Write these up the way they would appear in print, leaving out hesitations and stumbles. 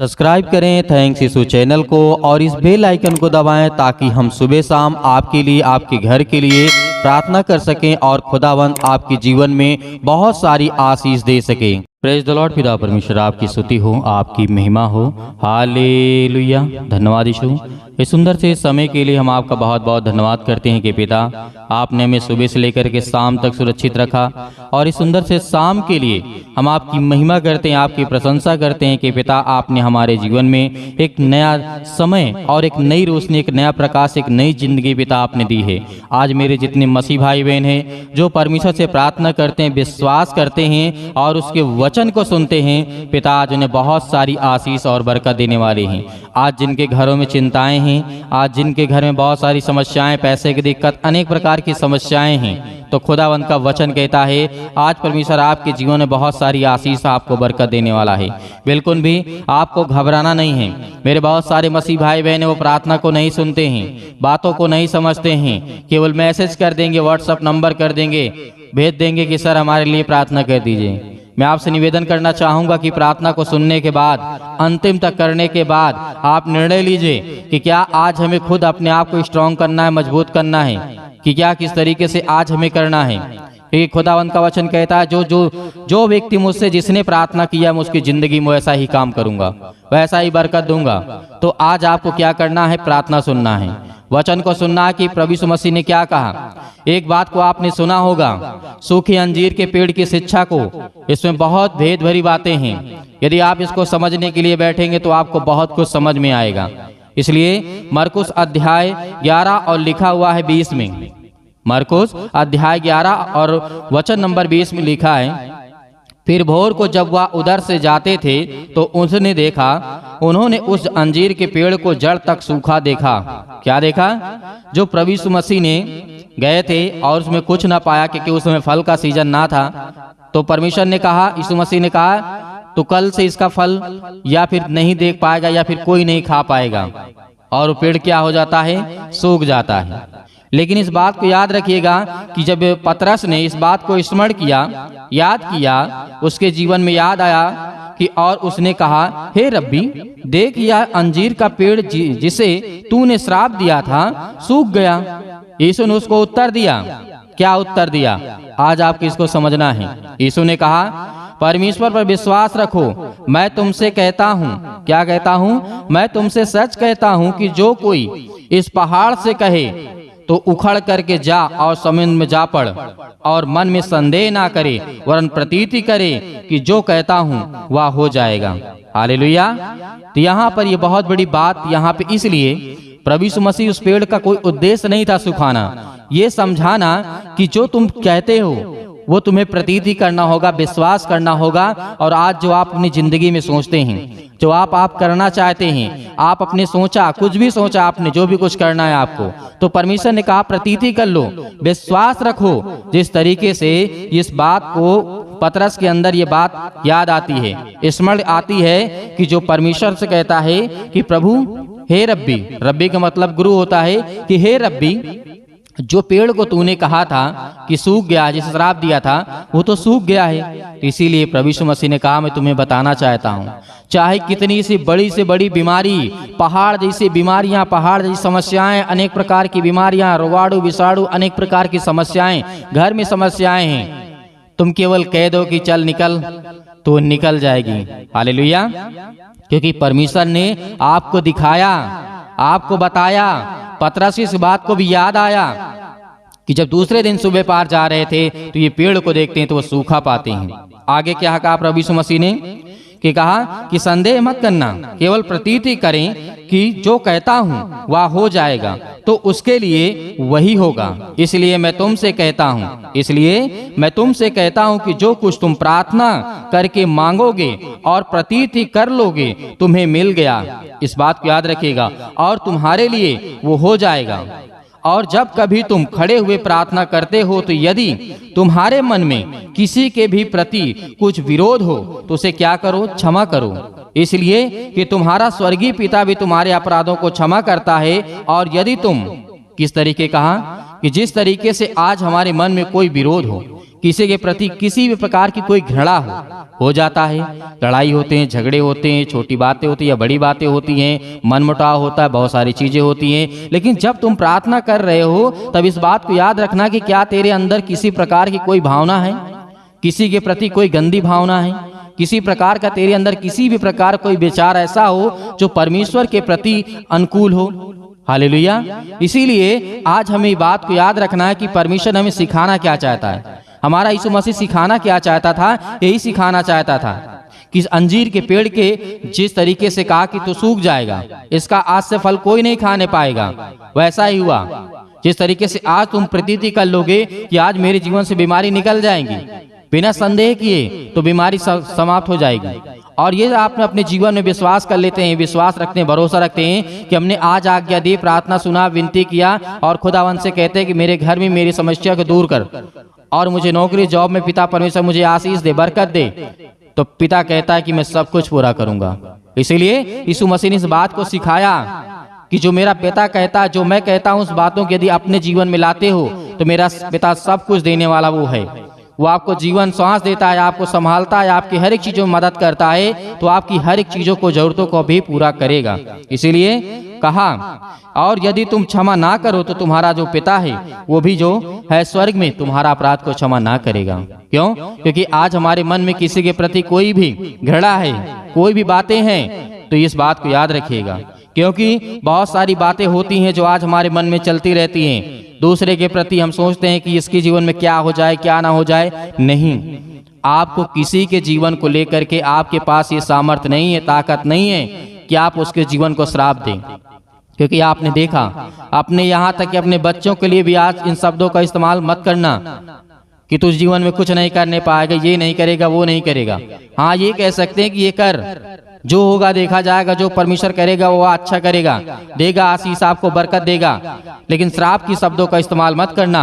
Subscribe करें thanks यीशु channel को और इस बेल आइकन को दबाएं ताकि हम सुबह शाम आपके लिए आपके घर के लिए प्रार्थना कर सकें और खुदावंद आपके जीवन में बहुत सारी आशीष दे सके। Praise the Lord. पिता परमेश्वर आपकी स्तुति हो, आपकी महिमा हो। हालेलुया। धन्यवाद यीशु। इस सुंदर से समय के लिए हम आपका बहुत बहुत धन्यवाद करते हैं कि पिता आपने हमें सुबह से लेकर के शाम तक सुरक्षित रखा और इस सुंदर से शाम के लिए हम आपकी महिमा करते हैं, आपकी प्रशंसा करते हैं कि पिता आपने हमारे जीवन में एक नया समय और एक नई रोशनी, एक नया प्रकाश, एक नई जिंदगी पिता आपने दी है। आज मेरे जितने मसीह भाई बहन हैं जो परमेश्वर से प्रार्थना करते हैं, विश्वास करते हैं और उसके वचन को सुनते हैं, पिता आज उन्हें बहुत सारी आशीष और बरकत देने वाले हैं। आज जिनके घरों में चिंताएं हैं, आज जिनके घर में बहुत सारी समस्याएं, पैसे की दिक्कत, अनेक प्रकार की समस्याएं हैं, तो खुदावंद का वचन कहता है आज परमेश्वर आपके जीवन में बहुत सारी आशीष आपको बरकत देने वाला है। बिल्कुल भी आपको घबराना नहीं है। मेरे बहुत सारे मसीह भाई बहन वो प्रार्थना को नहीं सुनते हैं, बातों को नहीं समझते हैं, केवल मैसेज कर देंगे, व्हाट्सएप नंबर कर देंगे, भेज देंगे कि सर हमारे लिए प्रार्थना कर दीजिए। मैं आपसे निवेदन करना चाहूंगा कि प्रार्थना को सुनने के बाद, अंतिम तक करने के बाद आप निर्णय लीजिए कि क्या आज हमें खुद अपने आप को स्ट्रांग करना है, मजबूत करना है, कि क्या किस तरीके से आज हमें करना है। क्योंकि खुदावंद का वचन कहता है जो व्यक्ति मुझसे जिसने प्रार्थना किया मैं उसकी जिंदगी में वैसा ही काम करूंगा, वैसा ही बरकत दूंगा। तो आज आपको क्या करना है? प्रार्थना सुनना है, वचन को सुनना है कि प्रभु यीशु मसीह ने क्या कहा। एक बात को आपने सुना होगा, सूखे अंजीर के पेड़ की शिक्षा को, इसमें बहुत भेद भरी बातें हैं। यदि आप इसको समझने के लिए बैठेंगे तो आपको बहुत कुछ समझ में आएगा। इसलिए मरकुस अध्याय 11 और लिखा हुआ है 20 में, मरकुस अध्याय 11 और वचन नंबर 20 में लिखा है, फिर भोर को जब वह उधर से जाते थे तो उसने देखा, उन्होंने उस अंजीर के पेड़ को जड़ तक सूखा देखा। क्या देखा? जो प्रभु यीशु मसीह ने गए थे और उसमें कुछ ना पाया क्योंकि उसमें फल का सीजन ना था। तो परमेश्वर ने कहा, यीशु मसीह ने कहा तो कल से इसका फल या फिर नहीं देख पाएगा या फिर कोई नहीं खा पाएगा, और पेड़ क्या हो जाता है? सूख जाता है। लेकिन इस बात को याद रखिएगा कि जब पतरस ने इस बात को स्मरण किया, याद किया, उसके जीवन में याद आया कि और उसने कहा, हे रब्बी देख यह अंजीर का पेड़ जिसे तूने श्राप दिया था सूख गया। यीशु ने उसको उत्तर दिया। क्या उत्तर दिया? आज आपको इसको समझना है। यीशु ने कहा, परमेश्वर पर विश्वास रखो, मैं तुमसे कहता हूँ। क्या कहता हूँ? मैं तुमसे सच कहता हूँ कि जो कोई इस पहाड़ से कहे तो उखड़ करके जा और समुद्र में जा पड़, और मन में संदेह ना करे वरन प्रतीति करे कि जो कहता हूँ वह हो जाएगा। हालेलुया। तो यहाँ पर ये बहुत बड़ी बात यहाँ पे, इसलिए प्रभु यीशु मसीह उस पेड़ का कोई उद्देश्य नहीं था सुखाना, ये समझाना कि जो तुम कहते हो वो तुम्हें प्रतीति करना होगा, विश्वास करना होगा। और आज जो आप अपनी जिंदगी में सोचते हैं, जो आप करना चाहते हैं, आप अपने सोचा, कुछ भी सोचा आपने, जो भी कुछ करना है आपको, तो परमेश्वर ने कहा प्रतीति कर लो, विश्वास रखो। जिस तरीके से इस बात को पतरस के अंदर ये बात याद आती है, स्मरण आती है कि जो परमेश्वर से कहता है कि प्रभु हे रब्बी, रब्बी का मतलब गुरु होता है, कि हे रब्बी जो पेड़ को तूने कहा था कि सूख गया, जिसे श्राप दिया था वो तो सूख गया है। तो इसीलिए प्रभु यीशु मसीह ने कहा मैं तुम्हें बताना चाहता हूँ, चाहे कितनी सी बड़ी बीमारी, पहाड़ जैसी बीमारियां, पहाड़ जैसी समस्याएं, अनेक प्रकार की बीमारियां, रोगाणु विषाणु, अनेक प्रकार की समस्याएं, घर में समस्याएं हैं, तुम केवल कह दो कि चल निकल, तो निकल जाएगी। हालेलुया। क्योंकि परमेश्वर ने आपको दिखाया, आपको बताया। पतरस इस बात को भी याद आया कि जब दूसरे दिन सुबह पार जा रहे थे तो ये पेड़ को देखते हैं तो वो सूखा पाते हैं। आगे क्या कहा प्रभु यीशु मसीह ने? कि कहा कि संदेह मत करना, केवल प्रतीति करें कि जो कहता हूँ वह हो जाएगा, तो उसके लिए वही होगा। इसलिए मैं तुमसे कहता हूँ कि जो कुछ तुम प्रार्थना करके मांगोगे और प्रतीति कर लोगे तुम्हें मिल गया। इस बात को याद रखिएगा, और तुम्हारे लिए वो हो जाएगा। और जब कभी तुम खड़े हुए प्रार्थना करते हो तो यदि तुम्हारे मन में किसी के भी प्रति कुछ विरोध हो तो उसे क्या करो? क्षमा करो, इसलिए कि तुम्हारा स्वर्गीय पिता भी तुम्हारे अपराधों को क्षमा करता है। और यदि तुम, किस तरीके कहा? कि जिस तरीके से आज हमारे मन में कोई विरोध हो, किसी के प्रति किसी भी प्रकार की कोई घृणा हो जाता है। लड़ाई होते हैं, झगड़े होते हैं, छोटी बातें होती हैं या बड़ी बातें होती हैं, मनमुटाव होता है, बहुत सारी चीजें होती हैं। लेकिन जब तुम प्रार्थना कर रहे हो तब इस बात को याद रखना कि क्या तेरे अंदर किसी प्रकार की कोई भावना है, किसी के प्रति कोई गंदी भावना है, किसी प्रकार का तेरे अंदर किसी भी प्रकार कोई विचार ऐसा हो जो परमेश्वर के प्रति अनुकूल हो। हालेलुया। इसीलिए आज हमें बात को याद रखना है कि परमेश्वर हमें सिखाना क्या चाहता है। हमारा यीशु मसीह सिखाना क्या चाहता था, यही सिखाना चाहता था कि अंजीर के पेड़ के जिस तरीके से कहा कि तू सूख जाएगा, इसका आज से फल कोई नहीं खाने पाएगा, वैसा ही हुआ। जिस तरीके से आज तुम प्रतीति कर लोगे कि आज मेरे जीवन से बीमारी निकल जाएगी, बिना संदेह किए तो बीमारी समाप्त हो जाएगी। और ये आपने अपने जीवन में विश्वास कर लेते हैं, विश्वास रखते हैं, भरोसा रखते हैं कि हमने आज आज्ञा दी, प्रार्थना सुना, विनती किया और खुदावन से कहते हैं कि मेरे घर में मेरी समस्या को दूर कर और मुझे नौकरी जॉब में पिता परमेश्वर मुझे आशीष दे, बरकत दे, तो पिता कहता है कि मैं सब कुछ पूरा करूंगा। इसीलिए यीशु मसीह ने इस बात को सिखाया कि जो मेरा पिता कहता है, जो मैं कहता हूं, उस बातों को यदि अपने जीवन में लाते हो तो मेरा पिता सब कुछ देने वाला वो है। वो आपको जीवन सांस देता है, आपको संभालता है, आपकी हर एक चीजों में मदद करता है, तो आपकी हर एक चीजों को जरूरतों को भी पूरा करेगा। इसीलिए कहा, और यदि तुम क्षमा ना करो तो तुम्हारा जो पिता है वो भी जो है स्वर्ग में तुम्हारा अपराध को क्षमा ना करेगा। क्यों? क्योंकि आज हमारे मन में किसी के प्रति कोई भी घृणा है, कोई भी बातें हैं, तो इस बात को याद रखिएगा। क्योंकि बहुत सारी बातें होती हैं जो आज हमारे मन में चलती रहती हैं। दूसरे के प्रति हम सोचते हैं कि इसके जीवन में क्या हो जाए, क्या ना हो जाए। नहीं, आपको किसी के जीवन को लेकर के आपके पास ये सामर्थ्य नहीं है, ताकत नहीं है कि आप उसके जीवन को श्राप दें। क्योंकि आपने देखा, अपने यहाँ तक कि अपने बच्चों के लिए भी आज इन शब्दों का इस्तेमाल मत करना कि तुझ जीवन में कुछ नहीं करने पाएगा, ये नहीं करेगा, वो नहीं करेगा। हाँ, ये कह सकते हैं कि ये कर, जो होगा देखा जाएगा, जो परमेश्वर करेगा वो अच्छा करेगा, देगा आशीष, आपको बरकत देगा। लेकिन श्राप की शब्दों का इस्तेमाल मत करना,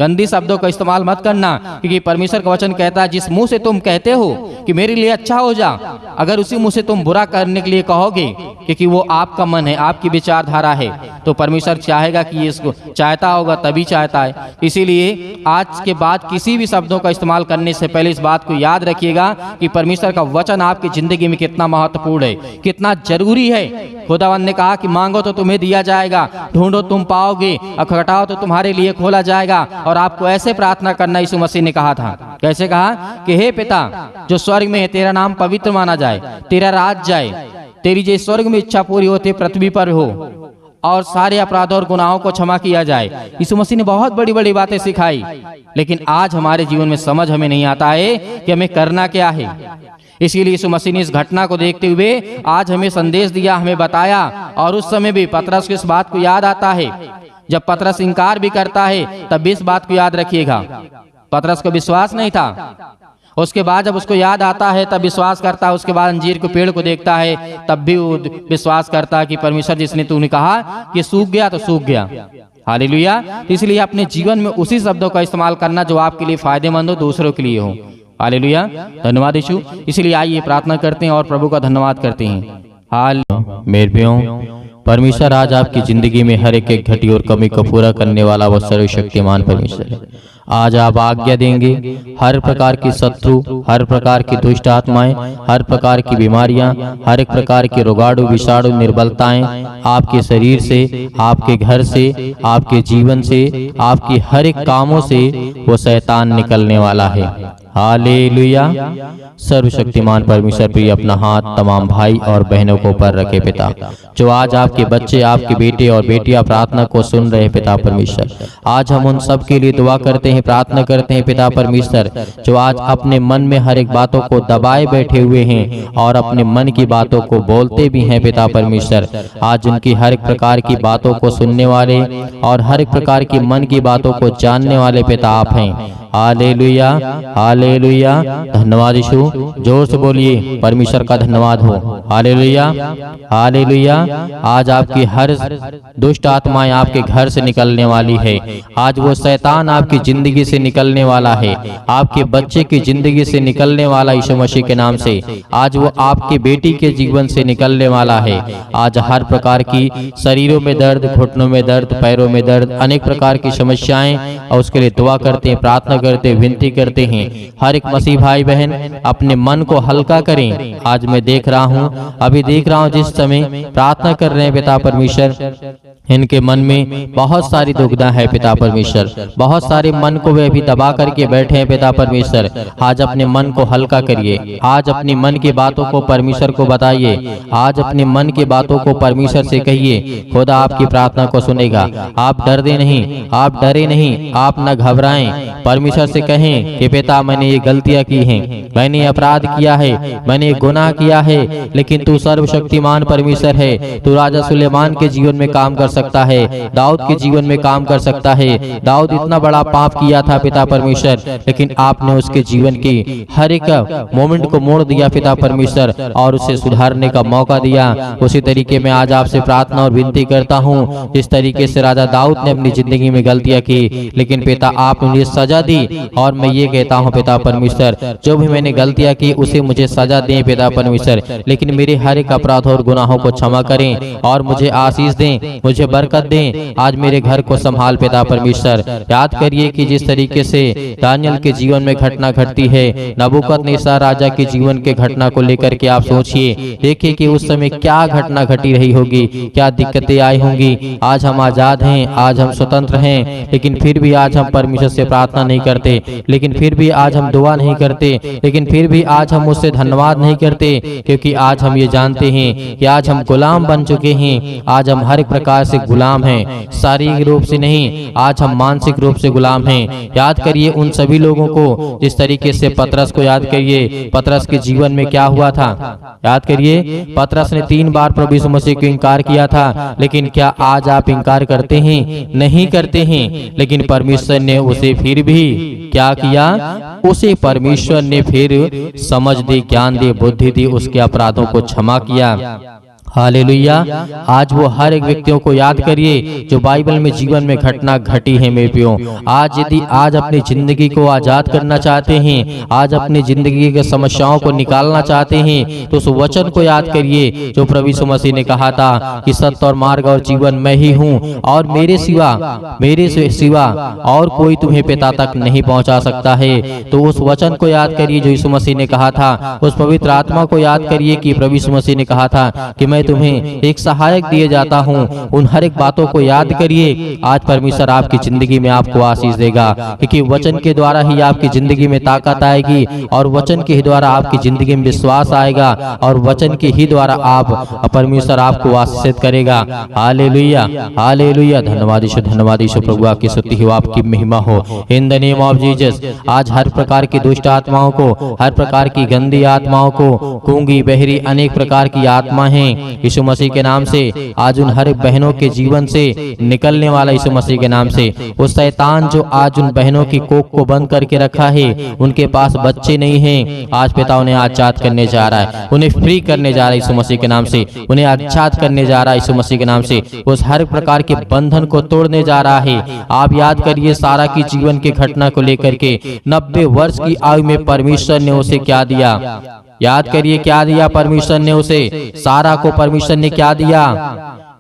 गंदी शब्दों का इस्तेमाल मत करना, क्योंकि परमेश्वर का वचन कहता है जिस मुंह से तुम कहते हो कि मेरे लिए अच्छा हो जा, अगर उसी मुंह से तुम बुरा करने के लिए कहोगे, क्योंकि वो आपका मन है, आपकी विचारधारा है, तो परमेश्वर चाहेगा कि ये इसको चाहता होगा, तभी चाहता है। इसीलिए आज के बाद किसी भी शब्दों का इस्तेमाल करने से पहले इस बात को याद रखिएगा कि परमेश्वर का वचन आपकी जिंदगी में कितना महत्वपूर्ण है, कितना जरूरी है। खुदावंद ने कहा कि मांगो तो तुम्हें दिया जाएगा, ढूंढो तुम पाओगे, और खटखटाओ तो तुम्हारे लिए खोला जाएगा। और आपको ऐसे प्रार्थना करना यीशु मसीह ने कहा था। कैसे कहा? कि हे पिता जो स्वर्ग में है, तेरा नाम पवित्र माना जाए, तेरा राज जाए, तेरी जो स्वर्ग में इच्छा पूरी होती पृथ्वी पर हो, और सारे अपराधों और गुनाहों को क्षमा किया जाए। यीशु मसीह ने बहुत बड़ी बड़ी बातें सिखाई, लेकिन आज हमारे जीवन में समझ हमें नहीं आता है कि हमें करना क्या है। इसीलिए यीशु मसीह ने इस घटना को देखते हुए आज हमें संदेश दिया, हमें बताया। और उस समय भी पतरस को इस बात को याद आता है, जब पतरस इनकार भी करता है तब भी इस बात को याद रखिएगा। पतरस को विश्वास नहीं था, उसके बाद जब उसको याद आता है तब विश्वास करता है। उसके बाद अंजीर के पेड़ को देखता है तब भी वो विश्वास करता है कि परमेश्वर जिसने तूने कहा कि सूख गया तो सूख गया। हालेलुया। इसलिए अपने जीवन में उसी शब्दों का इस्तेमाल करना जो आपके लिए फायदेमंद हो, दूसरों के लिए हो। हालेलुया। धन्यवाद यीशु। इसलिए आइए प्रार्थना करते हैं और प्रभु का धन्यवाद करते हैं। हाल मेरे प्रियो, परमेश्वर आज आपकी जिंदगी में हर एक घटी और कमी को पूरा करने वाला वो सर्वशक्तिमान परमेश्वर है। आज आप आज्ञा देंगे, हर प्रकार की शत्रु, हर प्रकार की दुष्ट आत्माएं, हर प्रकार की बीमारियां, हर एक प्रकार की रोगाणु विषाणु निर्बलताएं आपके शरीर से, आपके घर से, आपके जीवन से, आपकी हर एक कामों से वो शैतान निकलने वाला है। हालेलुया। सर्वशक्तिमान परमेश्वर प्रिय अपना हाथ तमाम भाई और बहनों को ऊपर रखे पिता, जो आज आपके बच्चे, आपके बेटे और बेटियां प्रार्थना को सुन रहे हैं पिता परमेश्वर, आज हम उन सब के लिए दुआ करते हैं, प्रार्थना करते हैं पिता परमेश्वर, जो आज अपने मन में हर एक बातों को दबाए बैठे हुए हैं और अपने मन की बातों को बोलते भी हैं पिता परमेश्वर। आज उनकी हर एक प्रकार की बातों को सुनने वाले और हर एक प्रकार की मन की बातों को जानने वाले पिता आप हैं। Hallelujah, hallelujah. धन्यवाद यीशु। जोर से बोलिए, परमेश्वर का धन्यवाद हो। Hallelujah, hallelujah. आज आपकी हर दुष्ट आत्माएं आपके घर से निकलने वाली है। आज वो शैतान आपकी जिंदगी से निकलने वाला है, आपके बच्चे की जिंदगी से निकलने वाला यीशु मसीह के नाम से। आज वो आपके बेटी के जीवन से निकलने वाला है। आज हर प्रकार की शरीरों में दर्द, घुटनों में दर्द, पैरों में दर्द, अनेक प्रकार की समस्याएं, और उसके लिए दुआ करते हैं, प्रार्थना करते विनती करते हैं, हर एक मसीह भाई बहन अपने मन को हल्का करें। आज मैं देख रहा हूँ, अभी देख रहा हूँ, जिस समय प्रार्थना कर रहे हैं पिता परमेश्वर, इनके मन में बहुत सारी दुविधा है पिता परमेश्वर, बहुत सारे मन को वे अभी दबा करके बैठे हैं पिता परमेश्वर। आज अपने मन को हल्का करिए, आज अपनी मन की बातों को परमेश्वर को बताइए, आज अपने मन की बातों को परमेश्वर से कहिए, खुदा आपकी प्रार्थना को सुनेगा। आप डरते नहीं, आप डरे नहीं, आप न घबराएं, परमेश्वर से कहें कि पिता मैंने ये गलतियां की हैं, मैंने अपराध किया है, मैंने गुनाह किया है, लेकिन तू सर्वशक्तिमान परमेश्वर है, तू राजा सुलेमान के जीवन में काम कर सकता है, दाऊद के जीवन में काम कर सकता है। दाऊद इतना बड़ा पाप किया था पिता परमेश्वर, लेकिन आपने उसके जीवन की हर एक मोमेंट को मोड़ दिया पिता परमेश्वर, और उसे सुधारने का मौका दिया। उसी तरीके में आज आपसे प्रार्थना और विनती करता हूँ, जिस तरीके से राजा दाऊद ने अपनी जिंदगी में गलतियां की, लेकिन पिता आपने मुझे सजा दी, और मैं ये कहता हूँ पिता परमेश्वर, जो भी मैंने गलतियां की उसे मुझे सजा दें पिता परमेश्वर, लेकिन मेरे हर एक अपराध और गुनाहों को क्षमा करें और मुझे आशीष दें, मुझे बरकत दें। आज मेरे घर को संभाल पिता परमेश्वर। याद करिए कि जिस तरीके से दानियल के जीवन में घटना घटती है, नबूकदनेस्सर राजा के जीवन के घटना को लेकर के आप सोचिए, देखिए कि उस समय क्या घटना घटी रही होगी, क्या दिक्कतें आई होंगी। आज हम आजाद हैं, आज हम स्वतंत्र हैं, लेकिन फिर भी आज हम परमेश्वर से प्रार्थना नहीं करते, लेकिन फिर भी आज हम दुआ नहीं करते, लेकिन फिर भी आज हम उससे धन्यवाद नहीं करते, क्योंकि आज हम ये जानते हैं कि आज हम गुलाम बन चुके हैं। आज हम हर एक प्रकार से गुलाम हैं, शारीरिक रूप से नहीं, आज हम मानसिक रूप से गुलाम हैं। याद करिए उन सभी लोगों को, जिस तरीके से पतरस को याद करिए, पतरस के जीवन में क्या हुआ था। याद करिए पतरस ने 3 बार प्रभु यीशु मसीह को इनकार किया था, लेकिन क्या आज आप इनकार करते हैं? नहीं करते हैं। लेकिन परमेश्वर ने उसे फिर भी क्या किया? उसे परमेश्वर ने फिर समझ दी, ज्ञान दी, बुद्धि दी, उसके अपराधों को क्षमा किया। हालेलुया। आज वो हर एक व्यक्तियों को याद करिए जो बाइबल में जीवन में घटना घटी है मेरे प्रियो। आज यदि आज अपनी जिंदगी को आजाद करना चाहते हैं, आज अपनी जिंदगी के समस्याओं को निकालना चाहते हैं, तो उस वचन को याद करिए जो प्रभु यीशु मसीह ने कहा था कि सत्य और मार्ग और जीवन मैं ही हूँ, और मेरे सिवा और कोई तुम्हें पिता तक नहीं पहुँचा सकता है। तो उस वचन को याद करिए जो यीशु मसीह ने कहा था, उस पवित्र आत्मा को याद करिए कि प्रभु यीशु मसीह ने कहा था कि मैं तुम्हें एक सहायक दिए जाता हूँ। उन हर एक बातों को याद करिए। आज परमेश्वर आपकी जिंदगी में आपको आशीष देगा, क्योंकि वचन के द्वारा ही आपकी जिंदगी में ताकत आएगी, और वचन के ही द्वारा आपकी जिंदगी में विश्वास आएगा, और वचन के ही द्वारा आप परमेश्वर आपको आशीषित करेगा। Hallelujah, hallelujah. धन्यवाद यीशु, धन्यवाद यीशु। प्रभु आपकी स्तुति हो, आपकी महिमा हो, in the name of Jesus. आज हर प्रकार की दुष्ट आत्माओं को, हर प्रकार की गंदी आत्माओं को, गूंगी बहरी अनेक प्रकार की आत्मा हैं, यीशु मसीह के नाम से आज उन हर बहनों के जीवन से निकलने वाला यीशु मसीह के नाम से। वो शैतान जो आज उन बहनों की कोख को बंद करके रखा है, उनके पास बच्चे नहीं हैं, आज पिता उन्हें आजाद करने जा रहा है, उन्हें फ्री करने जा रहा है यीशु मसीह के नाम से, उन्हें आजाद करने जा रहा है यीशु मसीह के नाम से। उस हर प्रकार के बंधन को तोड़ने जा रहा है। आप याद करिए सारा की जीवन की घटना को लेकर के 90 वर्ष की आयु में परमेश्वर ने उसे क्या दिया? याद करिए क्या दिया परमेश्वर ने उसे? सारा को परमेश्वर ने क्या दिया?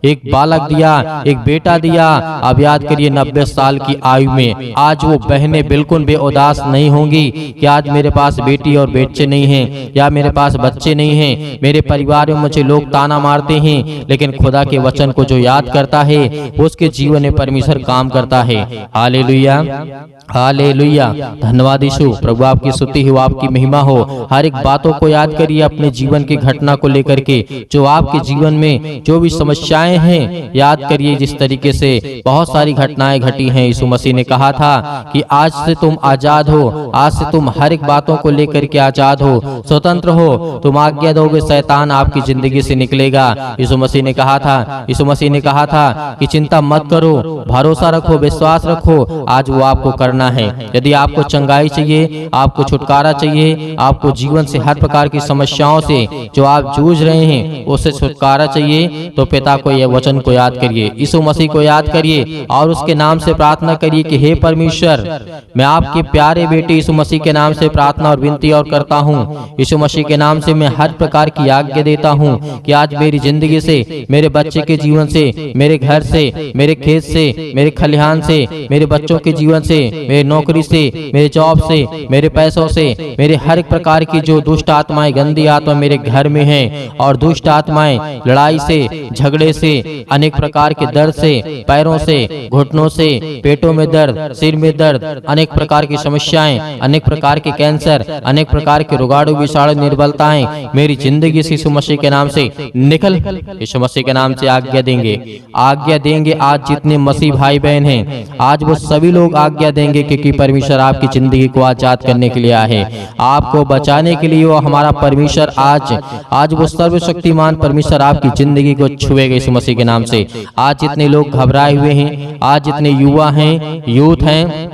एक बालक दिया, एक बेटा दिया। अब याद करिए 90 साल की आयु में आज वो बहनें बिल्कुल बेउदास नहीं होंगी कि आज मेरे पास बेटी और बच्चे नहीं हैं, या मेरे पास बच्चे नहीं हैं, मेरे परिवार में मुझे लोग ताना मारते हैं, लेकिन खुदा के वचन को जो याद करता है उसके जीवन में परमेश्वर काम करता है। Hallelujah, hallelujah. धन्यवाद यीशु। प्रभु आपकी स्तुति हो, आपकी महिमा हो। हर एक बातों को याद करिए अपने जीवन की घटना को लेकर के, जो आपके जीवन में जो भी समस्याएं हैं, याद करिए जिस तरीके से बहुत सारी घटनाएं घटी हैं। यीशु मसीह ने कहा था कि आज से तुम आजाद हो, आज से तुम हर एक बातों को लेकर के आजाद हो, स्वतंत्र हो। तुम आज्ञा दोगे, शैतान आपकी जिंदगी से निकलेगा। यीशु मसीह ने कहा था, यीशु मसीह ने कहा था कि चिंता मत करो, भरोसा रखो, विश्वास रखो। आज वो आपको करना है। यदि आपको चंगाई चाहिए, आपको छुटकारा चाहिए, आपको जीवन से हर प्रकार की समस्याओं से जो आप जूझ रहे हैं उससे छुटकारा चाहिए, तो पिता को यह वचन को याद करिए, यीशु मसीह को याद करिए और उसके नाम से प्रार्थना करिए कि हे परमेश्वर, मैं आपके प्यारे बेटे यीशु मसीह के नाम से प्रार्थना और विनती और करता हूँ। यीशु मसीह के नाम से मैं हर प्रकार की आज्ञा देता हूँ कि आज मेरी जिंदगी से, मेरे बच्चे के जीवन से, मेरे घर से, मेरे खेत से, मेरे खलिहान से, मेरे बच्चों के जीवन से, मेरे नौकरी से, मेरे जॉब से, मेरे पैसों से, मेरे हर एक प्रकार की जो दुष्ट आत्माएं, गंदी आत्मा मेरे घर में हैं और दुष्ट आत्माएं लड़ाई से, झगड़े से, अनेक प्रकार के दर्द से, पैरों से, घुटनों से, पेटों में दर्द, सिर में दर्द, अनेक प्रकार की समस्याएं, अनेक प्रकार के कैंसर, अनेक प्रकार के रोगाणु विषाणु निर्बलताएं मेरी जिंदगी से यीशु मसीह के नाम से निकल, यीशु मसीह के नाम से आज्ञा देंगे। आज जितने मसीह भाई बहन हैं, आज वो सभी लोग आज्ञा देंगे, क्योंकि परमेश्वर आपकी जिंदगी को आजाद करने के लिए आए, आपको बचाने के लिए। वो हमारा परमेश्वर आज वो सर्वशक्तिमान परमेश्वर आपकी जिंदगी को छुएगा यीशु मसीह के नाम से। आज जितने लोग घबराए हुए हैं, आज जितने युवा हैं, यूथ हैं,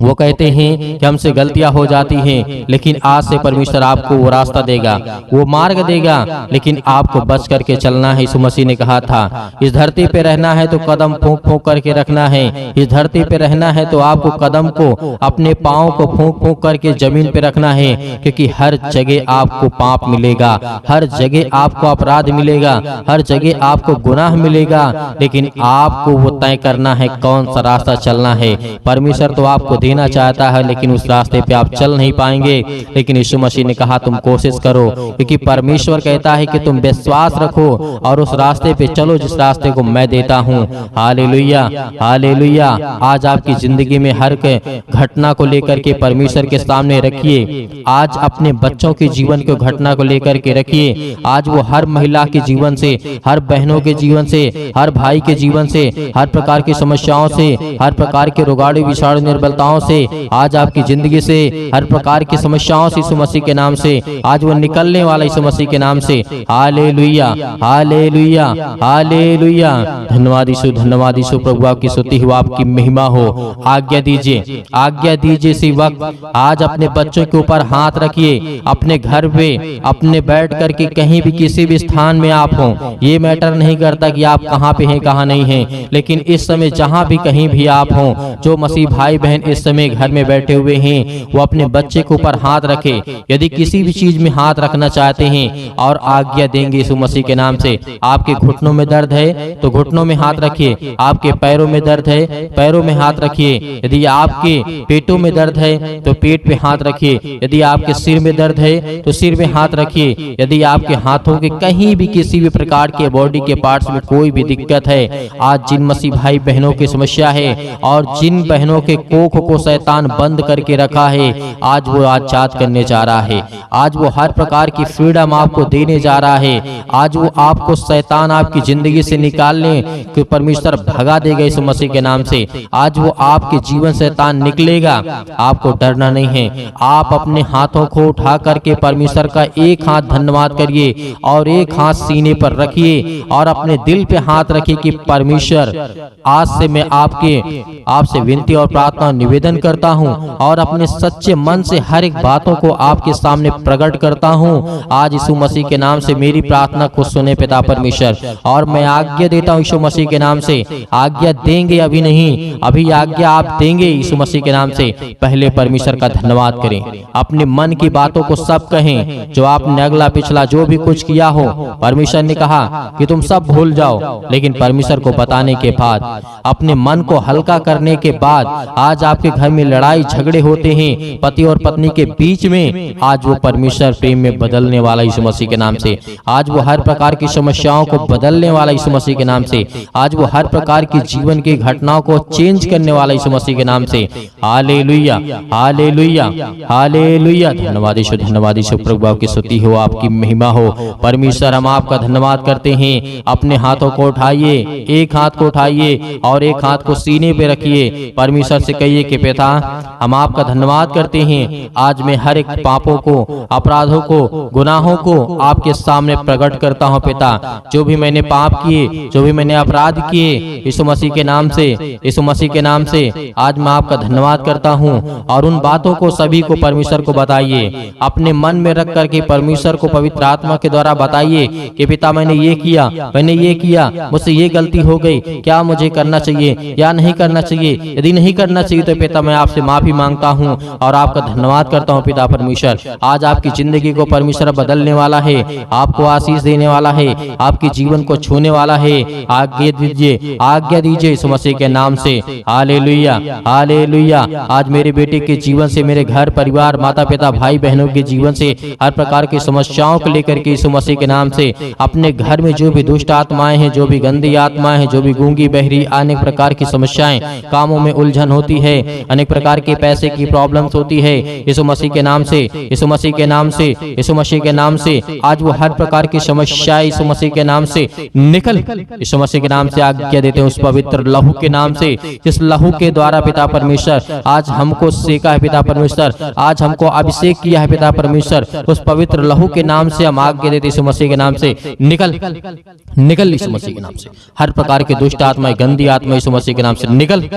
वो कहते हैं कि हमसे गलतियां हो जाती हैं, लेकिन आज से परमेश्वर आपको वो रास्ता देगा, वो मार्ग देगा, लेकिन आपको बच करके चलना है। यीशु मसीह ने कहा था, इस धरती पे रहना है तो कदम फूंक फूंक करके रखना है। इस धरती पे रहना है तो आपको कदम को, अपने पाँव को फूंक फूंक करके जमीन पे रखना है, क्योंकि हर जगह आपको पाप मिलेगा, हर जगह आपको अपराध मिलेगा, हर जगह आपको गुनाह मिलेगा, लेकिन आपको वो तय करना है कौन सा रास्ता चलना है। परमेश्वर तो आपको देना चाहता है, लेकिन उस रास्ते पे आप चल नहीं पाएंगे। लेकिन यीशु मसीह ने कहा तुम कोशिश करो, क्योंकि परमेश्वर कहता है कि तुम विश्वास रखो और उस रास्ते पे चलो जिस रास्ते को मैं देता हूँ। Hallelujah, hallelujah. आज आपकी जिंदगी में हर घटना को लेकर के परमेश्वर के सामने रखिए। आज अपने बच्चों के जीवन को घटना को लेकर के रखिए। आज वो हर महिला के जीवन से, हर बहनों के जीवन से, हर भाई के जीवन से, हर प्रकार की समस्याओं से, हर प्रकार के रोगाणु विषाणु निर्बलताओं से, आज आपकी जिंदगी से, हर प्रकार की समस्याओं से यीशु मसीह के नाम से आज वो निकलने वाला यीशु मसीह के नाम से। Hallelujah, hallelujah, hallelujah. धन्यवाद यीशु, धन्यवाद यीशु। प्रभु आपकी स्तुति हो, आपकी महिमा हो। आज्ञा दीजिए, आज्ञा दीजिए। इसी वक्त आज अपने बच्चों के ऊपर हाथ रखिए, अपने घर पे, अपने बैठ करके कहीं भी किसी भी स्थान में आप हो, ये मैटर नहीं करता कि आप कहाँ पे हैं कहाँ नहीं हैं, लेकिन इस समय जहाँ भी कहीं भी आप हो, जो मसीह भाई बहन इस समय घर में बैठे हुए हैं, वो अपने बच्चे के ऊपर हाथ रखे। यदि किसी भी चीज में हाथ रखना चाहते हैं और आज्ञा देंगे यीशु मसीह के नाम से। आपके घुटनों में दर्द है तो घुटनों में हाथ रखिए, आपके पैरों में दर्द है पैरों में हाथ रखिए, यदि आपके पेटों में दर्द है तो पेट पे हाथ रखिए, यदि आपके सिर में दर्द है तो सिर में हाथ रखिए, यदि आपके हाथों के कहीं भी किसी भी प्रकार के बॉडी के पार्ट्स में कोई भी दिक्कत है, आज जिन मसीह भाई बहनों की समस्या है और जिन बहनों के कोख को शैतान बंद करके रखा है, आज वो आजाद करने जा रहा है। आज वो हर प्रकार की फ्रीडम आपको देने जा रहा है। आज वो आपको शैतान आपकी जिंदगी से निकालने कि परमेश्वर भगा देगा यीशु मसीह के नाम से। आज वो आपके जीवन शैतान निकलेगा, आपको डरना नहीं है। आप अपने हाथों को उठा करके परमेश्वर का एक हाथ धन्यवाद करिए और एक हाथ सीने पर रखिए और अपने दिल पे हाथ रखिए कि परमेश्वर आज से मैं आपसे विनती और प्रार्थना निवेदन करता हूँ और अपने सच्चे मन से हर एक बातों को आपके सामने प्रकट करता हूँ। आज यीशु मसीह के नाम से मेरी प्रार्थना को सुने पिता परमेश्वर, और मैं आज्ञा देता हूँ यीशु मसीह के नाम से। आज्ञा देंगे, अभी नहीं, अभी आज्ञा आप देंगे यीशु मसीह के नाम से। पहले परमेश्वर का धन्यवाद करें, अपने मन की बातों को सब कहें, जो आपने अगला पिछला जो भी कुछ किया हो। परमेश्वर ने कहा कि तुम सब भूल जाओ, लेकिन परमेश्वर को बताने के बाद, अपने मन को हल्का करने के बाद, आज आपके घर में लड़ाई झगड़े होते हैं पति और पत्नी के बीच में, आज वो परमेश्वर प्रेम में बदलने वाला यीशु मसीह के नाम से। आज वो हर प्रकार की समस्याओं को बदलने वाला यीशु मसीह के नाम से। आज वो हर प्रकार की जीवन की घटनाओं को चेंज करने वाला यीशु मसीह के नाम से। Hallelujah, hallelujah, hallelujah. धन्यवाद यीशु, धन्यवाद यीशु। प्रभु आपकी स्तुति हो, आपकी महिमा हो। परमेश्वर हम आपका धन्यवाद करते हैं। अपने हाथों को उठाइए, एक हाथ को उठाइए और एक हाथ को सीने पे रखिए। परमेश्वर से कहिए कि पिता, हम आपका धन्यवाद करते हैं। आज मैं हर एक पापों को, अपराधों को, गुनाहों को आपके सामने प्रकट करता हूँ पिता। जो भी मैंने पाप किए, जो भी मैंने अपराध किए, यीशु मसीह के नाम से, यीशु मसीह के नाम से आज मैं आपका धन्यवाद करता हूँ। और उन बातों को सभी को परमेश्वर को बताइए, अपने मन में रख करके परमेश्वर को पवित्र आत्मा के द्वारा बताइए कि पिता मैंने ये किया, मैंने ये किया, मुझसे ये गलती हो गई, क्या मुझे करना चाहिए या नहीं करना चाहिए। यदि नहीं करना चाहिए तो पिता मैं आपसे माफी मांगता हूँ और आपका धन्यवाद करता हूँ पिता परमेश्वर। आज आपकी जिंदगी को परमेश्वर बदलने वाला है, आपको आशीष देने वाला है, आपके जीवन को छूने वाला है। आज्ञा दीजिए, आज्ञा दीजिए यीशु मसीह के नाम से। Hallelujah, hallelujah. आज मेरे बेटे के जीवन से, मेरे घर परिवार, माता पिता, भाई बहनों के जीवन से हर प्रकार की समस्याओं को लेकर के यीशु मसीह के नाम से, अपने घर में जो भी दुष्ट आत्माएं हैं, जो भी गंदी आत्माएं हैं, जो भी गूंगी बहरी, अनेक प्रकार की समस्याएं, कामों में उलझन होती है, अनेक प्रकार के पैसे की प्रॉब्लम्स होती है, यीशु मसीह के नाम से, यीशु मसीह के नाम से, यीशु मसीह के नाम से आज वो हर प्रकार की समस्याएं यीशु मसीह के नाम से निकल, यीशु मसीह के नाम से आज्ञा देते हैं उस पवित्र लहू के नाम से, जिस लहू के द्वारा पिता परमेश्वर आज हमको सेका है पिता परमेश्वर, आज हमको अभिषेक किया है पिता परमेश्वर। उस पवित्र लहू के नाम से हम आज्ञा देते यीशु मसीह के नाम से निकल, निकल यीशु मसीह के नाम से। हर प्रकार के दुष्ट आत्माएं, गंदी आत्मा यीशु मसीह के नाम से निकल।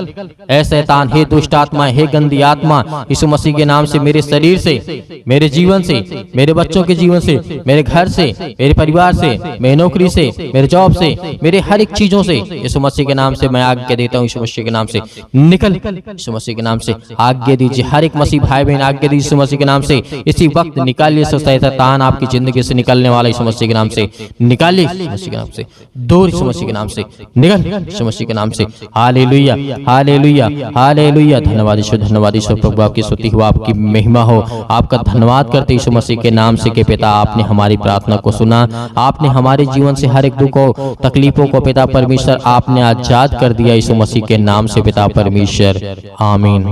ऐ शैतान, हे दुष्ट आत्मा, हे गंदी आत्मा, यीशु मसीह के नाम से मेरे शरीर से, मेरे जीवन से, मेरे बच्चों के जीवन से, मेरे घर से, मेरे परिवार से, मेरी नौकरी से, मेरे जॉब से, मेरे हर एक चीजों से यीशु मसीह के नाम से मैं आज्ञा देता हूँ यीशु मसीह के नाम से निकल, यीशु मसीह के नाम से आज्ञा दीजिए। हर एक मसीह भाई बहन आज्ञा दीजिए यीशु मसीह के नाम से। इसी वक्त निकालिए शैतान आपकी जिंदगी से निकलने वाला यीशु मसीह के नाम से निकालिए, यीशु मसीह के नाम से दूर, यीशु मसीह के नाम से निकल, यीशु मसीह के नाम से। Hallelujah, hallelujah, hallelujah. धन्यवाद ईश्वर, धन्यवाद ईश्वर प्रभु, आपकी स्तुति हो, आपकी महिमा हो। आपका धन्यवाद करते यीशु मसीह के नाम से कि पिता आपने हमारी प्रार्थना को सुना, आपने हमारे जीवन से हर एक दुख को, तकलीफों को पिता परमेश्वर आपने आजाद कर दिया यीशु मसीह के नाम से पिता परमेश्वर, आमीन।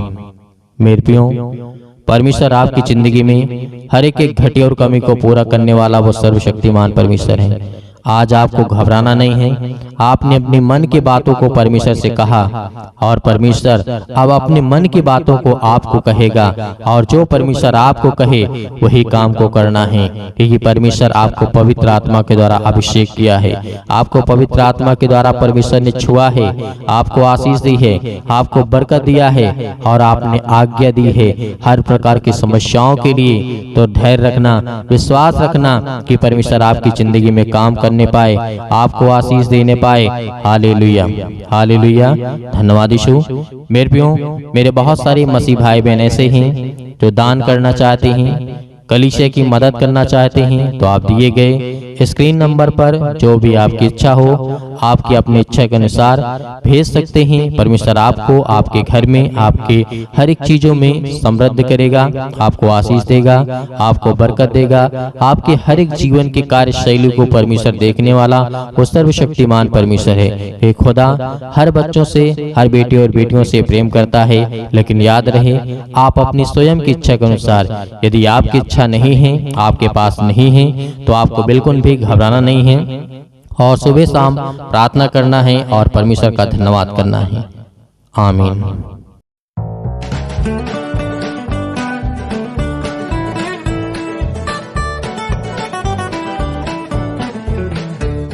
मेरे प्रियो, परमेश्वर आपकी जिंदगी में हर एक घटी और कमी को पूरा करने वाला वो सर्वशक्तिमान परमेश्वर है। आज आपको घबराना नहीं है। आपने अपने मन की बातों को परमेश्वर से कहा और परमेश्वर अब अपने मन की बातों को आपको कहेगा, और जो परमेश्वर आपको कहे वही काम को करना है, क्योंकि परमेश्वर आपको पवित्र आत्मा के द्वारा अभिषेक किया है, आपको पवित्र आत्मा के द्वारा परमेश्वर ने छुआ है, आपको आशीष दी है, आपको बरकत दिया है और आपने आज्ञा दी है हर प्रकार की समस्याओं के लिए। तो धैर्य रखना, विश्वास रखना कि परमेश्वर आपकी जिंदगी में काम करने पाए, आपको आशीष देने पाए। Hallelujah, hallelujah. धन्यवाद यीशु। मेरे प्रियो, मेरे बहुत सारे मसीह भाई बहन ऐसे हैं जो दान करना चाहते हैं, कलीसिया की मदद करना चाहते हैं, तो आप दिए गए स्क्रीन नंबर पर जो भी आपकी इच्छा हो, आपकी अपनी इच्छा के अनुसार भेज सकते हैं। परमेश्वर आपको, आपके घर में, आपके हर एक चीजों में समृद्ध करेगा, आपको आशीष देगा, आपको बरकत देगा। आपके हर एक जीवन की कार्यशैली को परमेश्वर देखने वाला वो सर्वशक्तिमान परमेश्वर है। हे खुदा हर बच्चों से, हर बेटे और बेटियों से प्रेम करता है, लेकिन याद रहे आप अपनी स्वयं की इच्छा के अनुसार, यदि आपकी इच्छा नहीं है, आपके पास नहीं है, तो आपको बिल्कुल भी घबराना नहीं है और सुबह शाम प्रार्थना करना है और परमेश्वर का धन्यवाद करना है। आमीन।